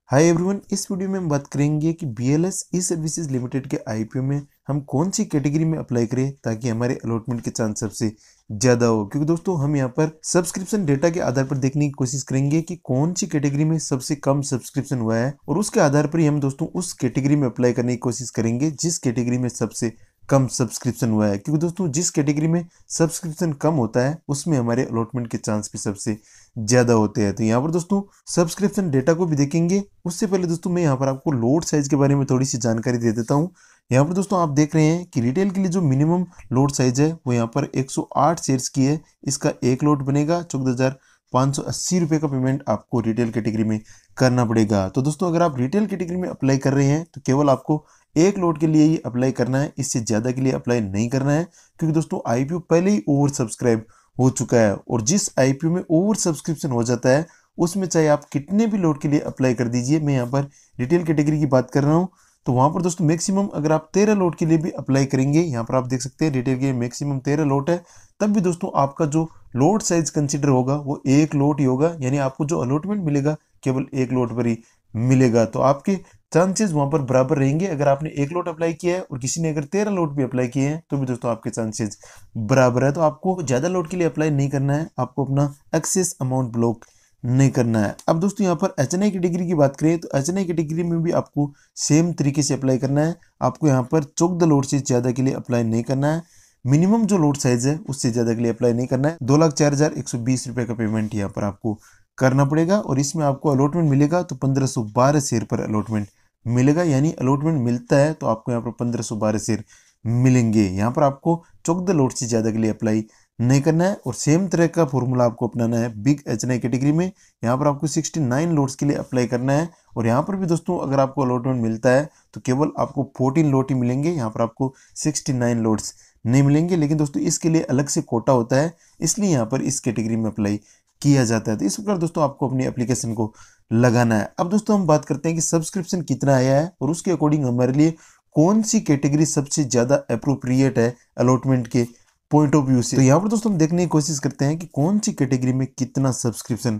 Hi everyone, इस video में हम बात करेंगे कि BLS ई सर्विसेज लिमिटेड के IPO में हम कौन सी कैटेगरी में अप्लाई करें ताकि हमारे अलॉटमेंट के चांस सबसे ज़्यादा हो। क्योंकि दोस्तों हम यहाँ पर सब्सक्रिप्शन डेटा के आधार पर देखने की कोशिश करेंगे कि कौन सी कैटेगरी में सबसे कम सब्सक्रिप्शन हुआ है और उसके आधार पर ही हम दोस्तों उस कैटेगरी में अप्लाई करने की कोशिश करेंगे जिस कैटेगरी में सबसे कम सब्सक्रिप्शन हुआ है। क्योंकि दोस्तों जिस कैटेगरी में सब्सक्रिप्शन कम होता है उसमें हमारे अलॉटमेंट के चांस भी सबसे ज़्यादा होते हैं। तो यहाँ पर दोस्तों सब्सक्रिप्शन डेटा को भी देखेंगे। उससे पहले दोस्तों मैं यहाँ पर आपको लोड साइज के बारे में थोड़ी सी जानकारी दे देता हूँ। यहाँ पर दोस्तों आप देख रहे हैं कि रिटेल के लिए जो मिनिमम लोड साइज है वो यहाँ पर 108 शेयर्स की है। इसका एक लोड बनेगा 14,580 रुपये का पेमेंट आपको रिटेल कैटेगरी में करना पड़ेगा। तो दोस्तों अगर आप रिटेल कैटेगरी में अप्लाई कर रहे हैं तो केवल आपको एक लोड के लिए ही अप्लाई करना है, इससे ज़्यादा के लिए अप्लाई नहीं करना है। क्योंकि दोस्तों IPO पहले ही ओवर सब्सक्राइब हो चुका है और जिस IPO में ओवर सब्सक्रिप्शन हो जाता है उसमें चाहे आप कितने भी लोड के लिए अप्लाई कर दीजिए। मैं यहाँ पर रिटेल कैटेगरी की बात कर रहा हूँ तो वहाँ पर दोस्तों मैक्सिमम अगर आप 13 लोड के लिए भी अप्लाई करेंगे, यहाँ पर आप देख सकते हैं रिटेल के मैक्सिमम 13 लोड है, तब भी दोस्तों आपका जो लोड साइज कंसिडर होगा वो एक लोड ही होगा। यानी आपको जो अलॉटमेंट मिलेगा केवल एक लोड पर ही मिलेगा। तो आपके चांसेस वहाँ पर बराबर रहेंगे। अगर आपने एक लोड अप्लाई किया है और किसी ने अगर 13 लोड भी अप्लाई किए हैं तो भी दोस्तों आपके चांसेस बराबर है। तो आपको ज़्यादा लोड के लिए अप्लाई नहीं करना है, आपको अपना एक्सेस अमाउंट ब्लॉक नहीं करना है। अब दोस्तों यहाँ पर HNI कैटेगरी की बात करें तो HNI कैटेगरी में भी आपको सेम तरीके से अप्लाई करना है। आपको यहाँ पर चौक द लोड से ज़्यादा के लिए अप्लाई नहीं करना है। मिनिमम जो लोड साइज है उससे ज़्यादा के लिए अप्लाई नहीं करना है। 2,04,120 रुपये का पेमेंट यहाँ पर आपको करना पड़ेगा और इसमें आपको अलॉटमेंट मिलेगा तो 1512 शेयर पर अलॉटमेंट मिलेगा। यानी अलॉटमेंट मिलता है तो आपको यहाँ पर 1512 शेयर मिलेंगे। यहाँ पर आपको चौक द लोड से ज़्यादा के लिए अप्लाई नहीं करना है और सेम तरह का फॉर्मूला आपको अपनाना है बिग HNI कैटेगरी में। यहाँ पर आपको 69 लोड्स के लिए अप्लाई करना है और यहाँ पर भी दोस्तों अगर आपको अलॉटमेंट मिलता है तो केवल आपको 14 लोड ही मिलेंगे। यहाँ पर आपको 69 लोड्स नहीं मिलेंगे। लेकिन दोस्तों इसके लिए अलग से कोटा होता है, इसलिए यहाँ पर इस कैटेगरी में अप्लाई किया जाता है। तो इस प्रकार दोस्तों आपको अपनी एप्लीकेशन को लगाना है। अब दोस्तों हम बात करते हैं कि सब्सक्रिप्शन कितना आया है और उसके अकॉर्डिंग हमारे लिए कौन सी कैटेगरी सबसे ज़्यादा अप्रोप्रिएट है अलॉटमेंट के पॉइंट ऑफ व्यू से। तो यहाँ पर दोस्तों हम देखने की कोशिश करते हैं कि कौन सी कैटेगरी में कितना सब्सक्रिप्शन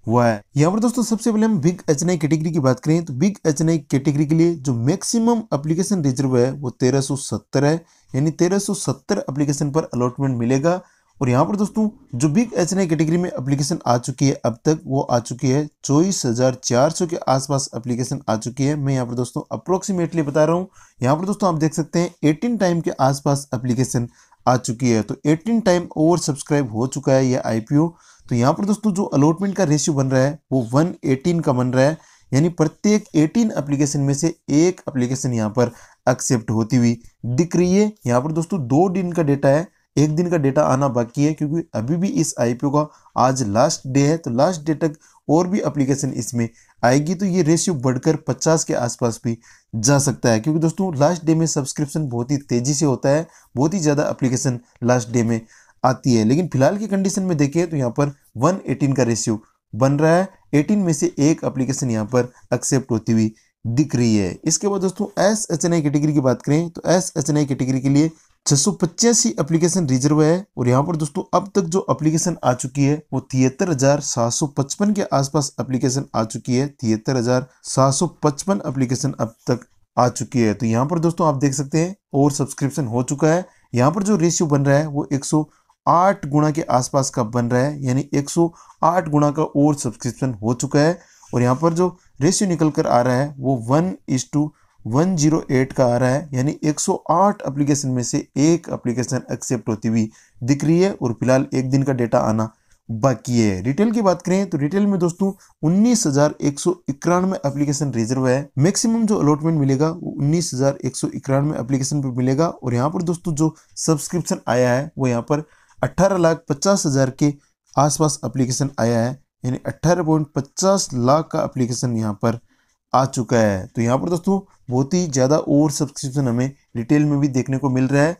हुआ है। यहाँ पर दोस्तों सबसे पहले हम बिग HNI कैटेगरी की बात करें तो बिग HNI कैटेगरी के लिए जो मैक्सिमम एप्लीकेशन रिजर्व है वो 1370 है। यानी 1370 एप्लीकेशन पर अलॉटमेंट मिलेगा। और यहाँ पर दोस्तों जो बिग HNI कैटेगरी में एप्लीकेशन आ चुकी है अब तक वो आ चुकी है 24,400 के आसपास एप्लीकेशन आ चुकी है। मैं यहाँ पर दोस्तों अप्रोक्सीमेटली बता रहा हूँ। यहाँ पर दोस्तों आप देख सकते हैं 18 टाइम के आसपास एप्लीकेशन आ चुकी है। तो 18 टाइम ओवर सब्सक्राइब हो चुका है ये IPO। तो यहाँ पर दोस्तों जो अलॉटमेंट का रेशियो बन रहा है वो 118 का बन रहा है। यानी प्रत्येक 18 एप्लीकेशन में से एक एप्लीकेशन यहाँ पर एक्सेप्ट होती हुई दिख रही है। यहाँ पर दोस्तों 2 दिन का डेटा है, 1 दिन का डेटा आना बाकी है क्योंकि अभी भी इस IPO का आज लास्ट डे है। तो लास्ट डे तक और भी एप्लीकेशन इसमें आएगी तो ये रेशियो बढ़कर 50 के आसपास भी जा सकता है। क्योंकि दोस्तों लास्ट डे में सब्सक्रिप्शन बहुत ही तेज़ी से होता है, बहुत ही ज़्यादा एप्लीकेशन लास्ट डे में आती है। लेकिन फिलहाल की कंडीशन में देखें तो यहाँ पर 118 का रेशियो बन रहा है। 18 में से एक एप्लीकेशन यहाँ पर एक्सेप्ट होती हुई दिख रही है। इसके बाद दोस्तों SHNI कैटेगरी की बात करें तो SHNI कैटेगरी के लिए 685 एप्लीकेशन रिजर्व है। और यहाँ पर दोस्तों अब तक जो एप्लीकेशन आ चुकी है वो 73,755 के आसपास एप्लीकेशन आ चुकी है। 73,755 एप्लीकेशन अब तक आ चुकी है। तो यहाँ पर दोस्तों आप देख सकते हैं और सब्सक्रिप्शन हो चुका है। यहाँ पर जो रेशियो बन रहा है वो 108 गुना के आसपास का बन रहा है। यानी 108 गुना का और सब्सक्रिप्शन हो चुका है। और यहाँ पर जो रेशियो निकल कर आ रहा है वो 1:108 का आ रहा है। यानी 108 एप्लीकेशन में से एक एप्लीकेशन एक्सेप्ट होती हुई दिख रही है और फिलहाल 1 दिन का डेटा आना बाकी है। रिटेल की बात करें तो रिटेल में दोस्तों 19,191 एप्लीकेशन रिजर्व है। मैक्सिमम जो अलॉटमेंट मिलेगा वो 19,191 एप्लीकेशन पर मिलेगा। और यहाँ पर दोस्तों जो सब्सक्रिप्शन आया है वो यहाँ पर 18,50,000 के आसपास एप्लीकेशन आया है। यानी 18.50 लाख का एप्लीकेशन यहाँ पर आ चुका है। तो यहाँ पर दोस्तों बहुत ही ज़्यादा ओवर सब्सक्रिप्शन हमें रिटेल में भी देखने को मिल रहा है।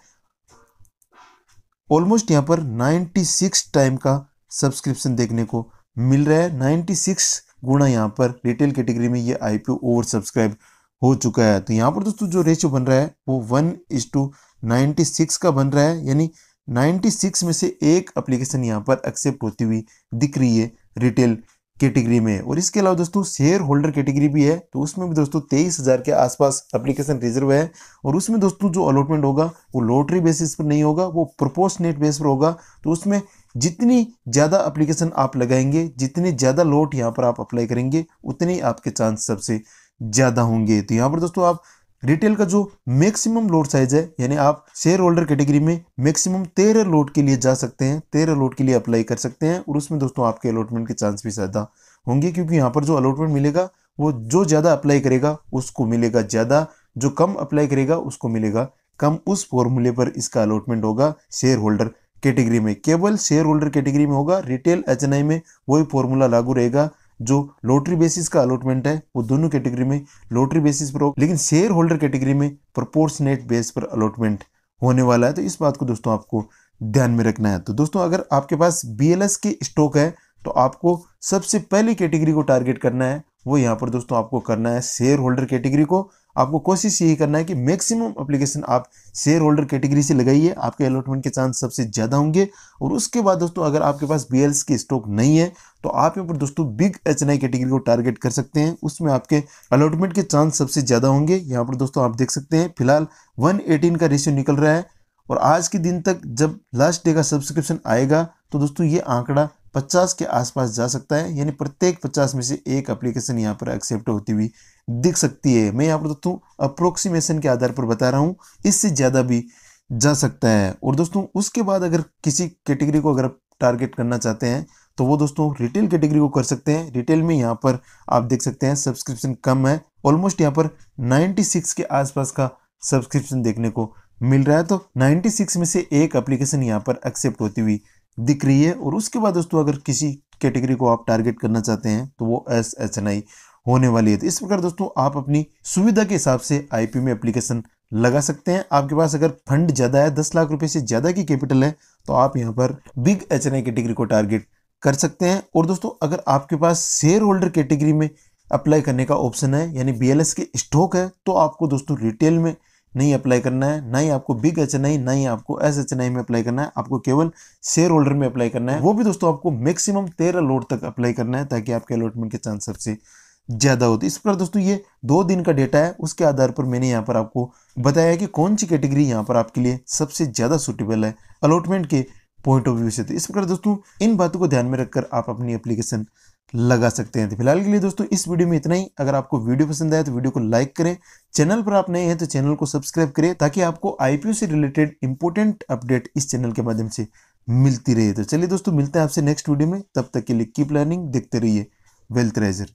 ऑलमोस्ट यहाँ पर 96 टाइम का सब्सक्रिप्शन देखने को मिल रहा है। 96 गुना यहाँ पर रिटेल कैटेगरी में ये IPO ओवर सब्सक्राइब हो चुका है। तो यहाँ पर दोस्तों जो रेशियो बन रहा है वो 1:96 का बन रहा है। यानी 96 में से एक एप्लीकेशन यहाँ पर एक्सेप्ट होती हुई दिख रही है रिटेल कैटेगरी में। और इसके अलावा दोस्तों शेयर होल्डर कैटेगरी भी है, तो उसमें भी दोस्तों 23,000 के आसपास एप्लीकेशन रिजर्व है। और उसमें दोस्तों जो अलॉटमेंट होगा वो लॉटरी बेसिस पर नहीं होगा, वो प्रोपोर्शनेट बेस पर होगा। तो उसमें जितनी ज़्यादा एप्लीकेशन आप लगाएंगे, जितनी ज़्यादा लॉट यहाँ पर आप अप्लाई करेंगे, उतने आपके चांस सबसे ज़्यादा होंगे। तो यहाँ पर दोस्तों आप रिटेल का जो मैक्सिमम लॉट साइज है, यानी आप शेयर होल्डर कैटेगरी में मैक्सिमम 13 लॉट के लिए जा सकते हैं, 13 लॉट के लिए अप्लाई कर सकते हैं। और उसमें दोस्तों आपके अलॉटमेंट के चांस भी ज़्यादा होंगे, क्योंकि यहाँ पर जो अलॉटमेंट मिलेगा वो जो ज़्यादा अप्लाई करेगा उसको मिलेगा ज़्यादा, जो कम अप्लाई करेगा उसको मिलेगा कम। उस फॉर्मूले पर इसका अलॉटमेंट होगा शेयर होल्डर कैटेगरी में। केवल शेयर होल्डर कैटेगरी में होगा, रिटेल HNI में वही फॉर्मूला लागू रहेगा। जो लॉटरी बेसिस का अलॉटमेंट है वो दोनों कैटेगरी में लॉटरी बेसिस पर होगा, लेकिन शेयर होल्डर कैटेगरी में प्रोपोर्शनेट बेस पर अलॉटमेंट होने वाला है। तो इस बात को दोस्तों आपको ध्यान में रखना है। तो दोस्तों अगर आपके पास BLS की स्टॉक है तो आपको सबसे पहली कैटेगरी को टारगेट करना है, वो यहाँ पर दोस्तों आपको करना है शेयर होल्डर कैटेगरी को। आपको कोशिश यही करना है कि मैक्सिमम एप्लीकेशन आप शेयर होल्डर कैटेगरी से लगाइए, आपके अलॉटमेंट के चांस सबसे ज़्यादा होंगे। और उसके बाद दोस्तों अगर आपके पास BLS की स्टॉक नहीं है तो आप यहाँ पर दोस्तों बिग HNI कैटेगरी को टारगेट कर सकते हैं, उसमें आपके अलॉटमेंट के चांस सबसे ज़्यादा होंगे। यहाँ पर दोस्तों आप देख सकते हैं फिलहाल 118 का रेशियो निकल रहा है, और आज के दिन तक जब लास्ट डे का सब्सक्रिप्शन आएगा तो दोस्तों ये आंकड़ा 50 के आसपास जा सकता है, यानी प्रत्येक 50 में से एक एप्लीकेशन यहाँ पर एक्सेप्ट होती हुई दिख सकती है। मैं यहाँ पर दोस्तों अप्रोक्सीमेशन के आधार पर बता रहा हूँ, इससे ज़्यादा भी जा सकता है। और दोस्तों उसके बाद अगर किसी कैटेगरी को अगर आप टारगेट करना चाहते हैं तो वो दोस्तों रिटेल कैटेगरी को कर सकते हैं। रिटेल में यहाँ पर आप देख सकते हैं सब्सक्रिप्शन कम है, ऑलमोस्ट यहाँ पर 96 के आसपास का सब्सक्रिप्शन देखने को मिल रहा है। तो 96 में से एक एप्लीकेशन यहाँ पर एक्सेप्ट होती हुई दिख रही है। और उसके बाद दोस्तों अगर किसी कैटेगरी को आप टारगेट करना चाहते हैं तो वो SHNI होने वाली है। तो इस प्रकार दोस्तों आप अपनी सुविधा के हिसाब से IPO में एप्लीकेशन लगा सकते हैं। आपके पास अगर फंड ज़्यादा है, 10 लाख रुपए से ज़्यादा की कैपिटल है, तो आप यहाँ पर बिग HNI कैटेगरी को टारगेट कर सकते हैं। और दोस्तों अगर आपके पास शेयर होल्डर कैटेगरी में अप्लाई करने का ऑप्शन है, यानी BLS की स्टॉक है, तो आपको दोस्तों रिटेल में नहीं अप्लाई करना है, ना ही आपको बिग HNI, ना ही आपको SHNI में अप्लाई करना है, आपको केवल शेयर होल्डर में अप्लाई करना है। वो भी दोस्तों आपको मैक्सिमम 13 लॉट तक अप्लाई करना है, ताकि आपके अलॉटमेंट के चांस सबसे ज़्यादा होते। इस प्रकार दोस्तों ये 2 दिन का डेटा है, उसके आधार पर मैंने यहाँ पर आपको बताया कि कौन सी कैटेगरी यहाँ पर आपके लिए सबसे ज़्यादा सूटेबल है अलॉटमेंट के पॉइंट ऑफ व्यू से। तो इस प्रकार दोस्तों इन बातों को ध्यान में रखकर आप अपनी एप्लीकेशन लगा सकते हैं। तो फिलहाल के लिए दोस्तों इस वीडियो में इतना ही। अगर आपको वीडियो पसंद आया तो वीडियो को लाइक करें, चैनल पर आप नए हैं तो चैनल को सब्सक्राइब करें, ताकि आपको IPO से रिलेटेड इंपॉर्टेंट अपडेट इस चैनल के माध्यम से मिलती रहे। तो चलिए दोस्तों मिलते हैं आपसे नेक्स्ट वीडियो में, तब तक के लिए कीप लर्निंग, देखते रहिए वेल्थ राइजर।